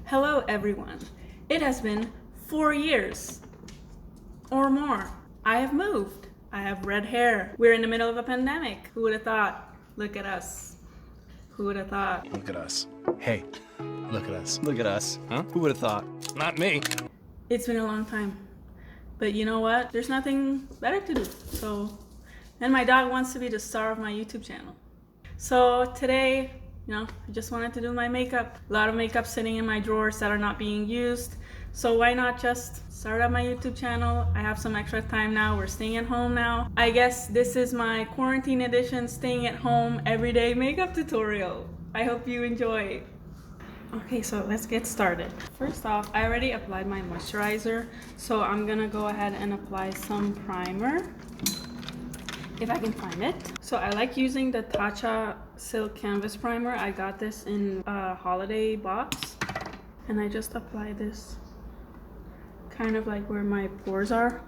Hello everyone. It has been 4 years or more. I have moved. I have red hair. We're in the middle of a pandemic. Who would have thought? Look at us. Who would have thought? Look at us. Hey, look at us. Look at us. Huh? Who would have thought? Not me. It's been a long time. But you know what? There's nothing better to do. And my dog wants to be the star of my YouTube channel. So today, I just wanted to do my makeup. A lot of makeup sitting in my drawers that are not being used. So why not just start up my YouTube channel? I have some extra time now. We're staying at home now. I guess this is my quarantine edition, staying at home everyday makeup tutorial. I hope you enjoy. Okay, so let's get started. First off, I already applied my moisturizer. So I'm gonna go ahead and apply some primer, if I can find it. So I like using the Tarte Silk Canvas Primer. I got this in a holiday box. And I just apply this kind of like where my pores are.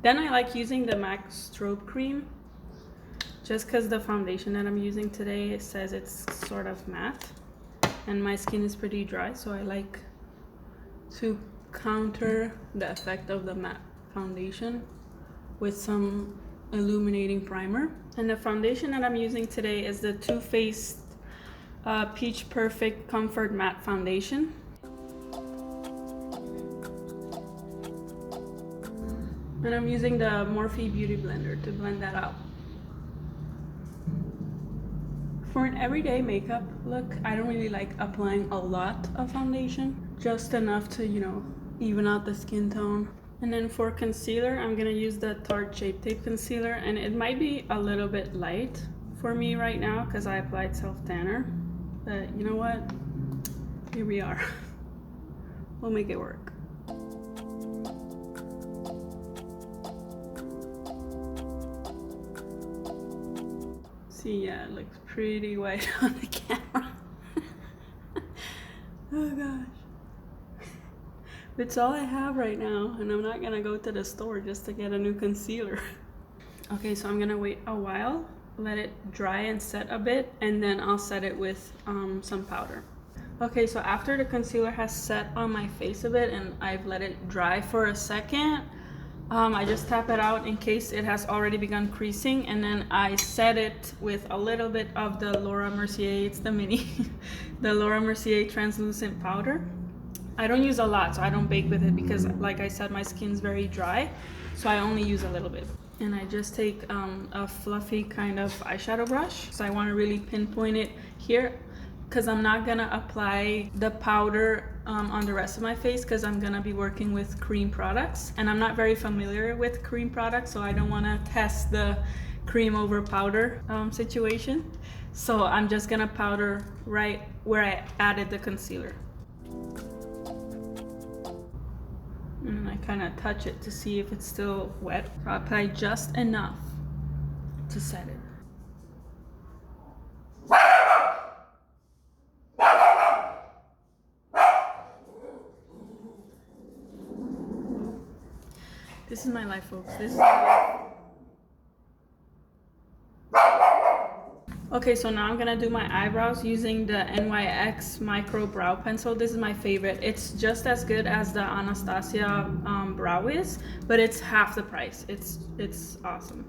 Then I like using the MAC Strobe cream, just because the foundation that I'm using today, it says it's sort of matte. And my skin is pretty dry, so I like to counter the effect of the matte foundation with some illuminating primer. And the foundation that I'm using today is the Too Faced Peach Perfect Comfort Matte Foundation. And I'm using the Morphe Beauty Blender to blend that out. For an everyday makeup look, I don't really like applying a lot of foundation, just enough to, even out the skin tone. And then for concealer, I'm gonna use the Tarte Shape Tape Concealer, and it might be a little bit light for me right now because I applied self-tanner. But you know what? Here we are. We'll make it work. See, yeah, it looks pretty white on the camera. Oh gosh. It's all I have right now, and I'm not gonna go to the store just to get a new concealer. Okay, so I'm gonna wait a while, let it dry and set a bit, and then I'll set it with some powder. Okay, so after the concealer has set on my face a bit and I've let it dry for a second, I just tap it out in case it has already begun creasing, and then I set it with a little bit of the Laura Mercier, it's the mini, the Laura Mercier translucent powder. I don't use a lot, so I don't bake with it because, like I said, my skin's very dry, so I only use a little bit. And I just take a fluffy kind of eyeshadow brush, so I want to really pinpoint it here, because I'm not gonna apply the powder on the rest of my face because I'm gonna be working with cream products, and I'm not very familiar with cream products, so I don't want to test the cream over powder situation. So I'm just gonna powder right where I added the concealer. And I kind of touch it to see if it's still wet. So I apply just enough to set it. This is my life, folks. This is my life. Okay, so now I'm gonna do my eyebrows using the NYX Microbrow pencil. This is my favorite. It's just as good as the Anastasia brow is, but it's half the price. It's awesome.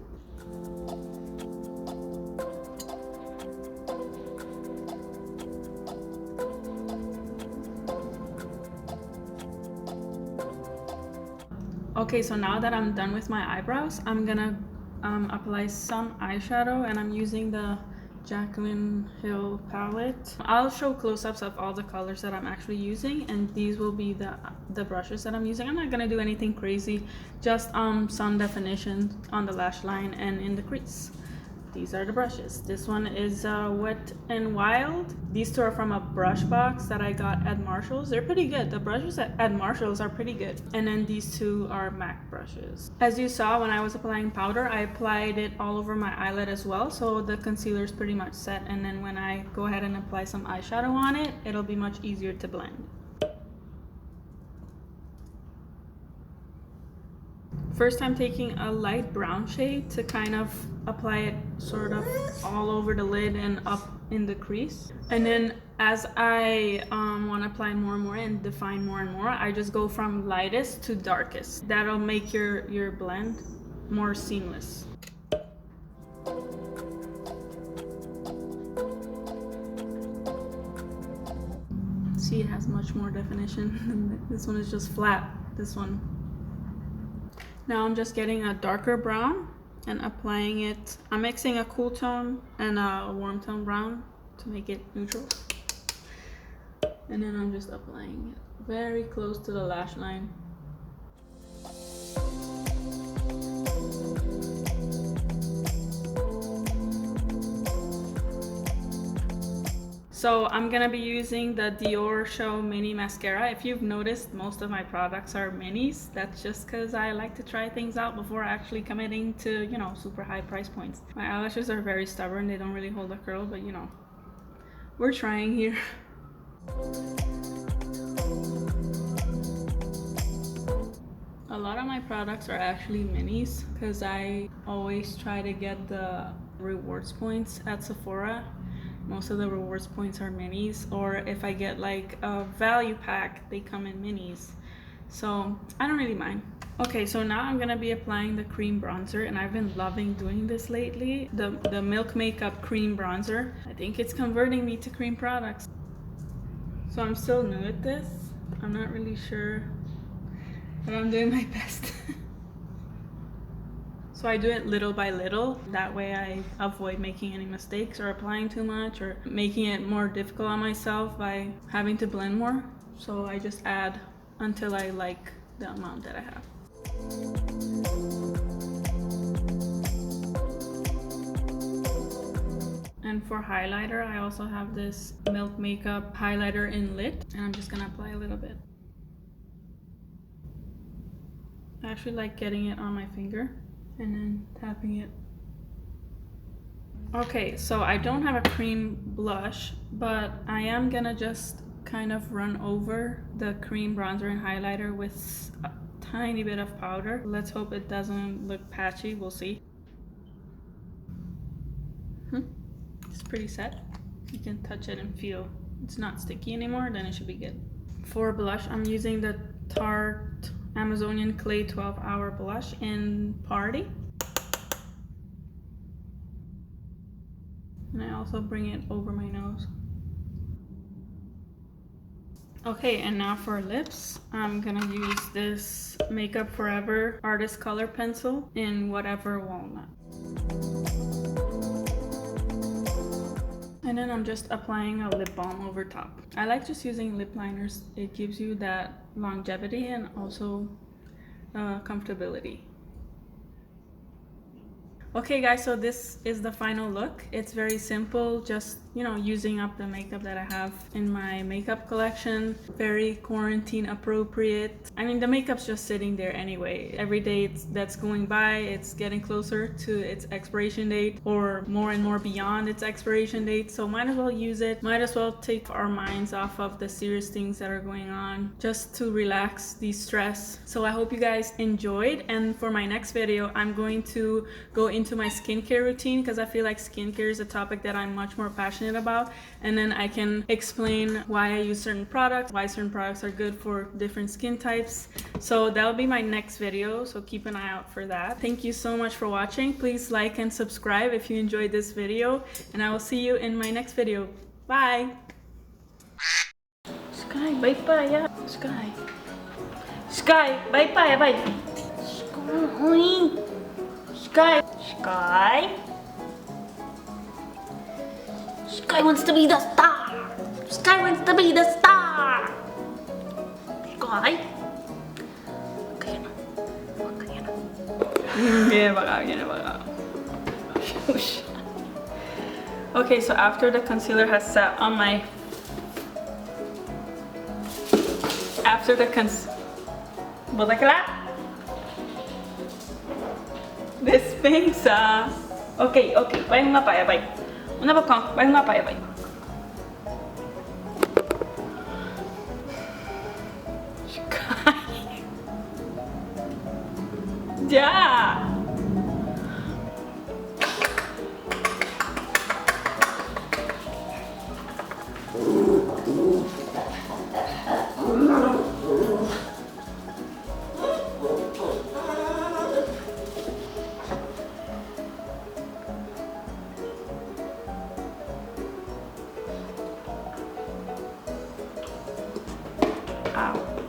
Okay, so now that I'm done with my eyebrows, I'm gonna apply some eyeshadow, and I'm using the Jaclyn Hill palette. I'll show close-ups of all the colors that I'm actually using, and these will be the brushes that I'm using. I'm not gonna do anything crazy, just some definition on the lash line and in the crease. These are the brushes. This one is Wet n Wild. These two are from a brush box that I got at Marshall's. They're pretty good. The brushes at Marshall's are pretty good. And then these two are MAC brushes. As you saw, when I was applying powder, I applied it all over my eyelid as well. So the concealer is pretty much set. And then when I go ahead and apply some eyeshadow on it, it'll be much easier to blend. First, I'm taking a light brown shade to kind of apply it sort of all over the lid and up in the crease. And then as I want to apply more and more and define more and more, I just go from lightest to darkest. That'll make your blend more seamless. See, it has much more definition. This one is just flat, this one. Now I'm just getting a darker brown and applying it. I'm mixing a cool tone and a warm tone brown to make it neutral. And then I'm just applying it very close to the lash line. So I'm gonna be using the Diorshow mini mascara. If you've noticed, most of my products are minis. That's just because I like to try things out before actually committing to, you know, super high price points. My eyelashes are very stubborn. They don't really hold a curl, but you know, we're trying here. A lot of my products are actually minis because I always try to get the rewards points at Sephora. Most of the rewards points are minis, or if I get like a value pack, they come in minis. So I don't really mind. Okay, so now I'm gonna be applying the cream bronzer, and I've been loving doing this lately. The Milk Makeup cream bronzer. I think it's converting me to cream products. So I'm still new at this. I'm not really sure, but I'm doing my best. So I do it little by little. That way I avoid making any mistakes or applying too much or making it more difficult on myself by having to blend more. So I just add until I like the amount that I have. And for highlighter, I also have this Milk Makeup highlighter in Lit, and I'm just gonna apply a little bit. I actually like getting it on my finger and then tapping it. Okay, so I don't have a cream blush, but I am gonna just kind of run over the cream bronzer and highlighter with a tiny bit of powder. Let's hope it doesn't look patchy, we'll see. It's pretty set. You can touch it and feel it's not sticky anymore, then it should be good. For blush, I'm using the Tarte Amazonian Clay 12-Hour Blush in Party. And I also bring it over my nose. Okay, and now for lips, I'm gonna use this Makeup Forever Artist Color Pencil in whatever Walnut. And then I'm just applying a lip balm over top. I like just using lip liners. It gives you that longevity and also comfortability. Okay guys, so this is the final look. It's very simple, just, you know, using up the makeup that I have in my makeup collection. Very quarantine appropriate. I mean, the makeup's just sitting there anyway. Every day that's going by, it's getting closer to its expiration date or more and more beyond its expiration date. So might as well use it. Might as well take our minds off of the serious things that are going on just to relax, de-stress. So I hope you guys enjoyed. And for my next video, I'm going to go into my skincare routine because I feel like skincare is a topic that I'm much more passionate about, and then I can explain why I use certain products, why certain products are good for different skin types. So that'll be my next video, so keep an eye out for that. Thank you so much for watching. Please like and subscribe if you enjoyed this video, and I will see you in my next video. Bye! Sky, bye-bye, yeah. Sky. Sky, bye-bye, bye. Sky. Sky. Sky wants to be the star. Sky wants to be the star. Sky. Okay na. Okay na. Gina baka. Okay, so after the concealer has sat on my... After the Dispensa. Okay, okay. Vai uma paia, vai. Una bocão. Vai uma paia, vai. Já. Wow.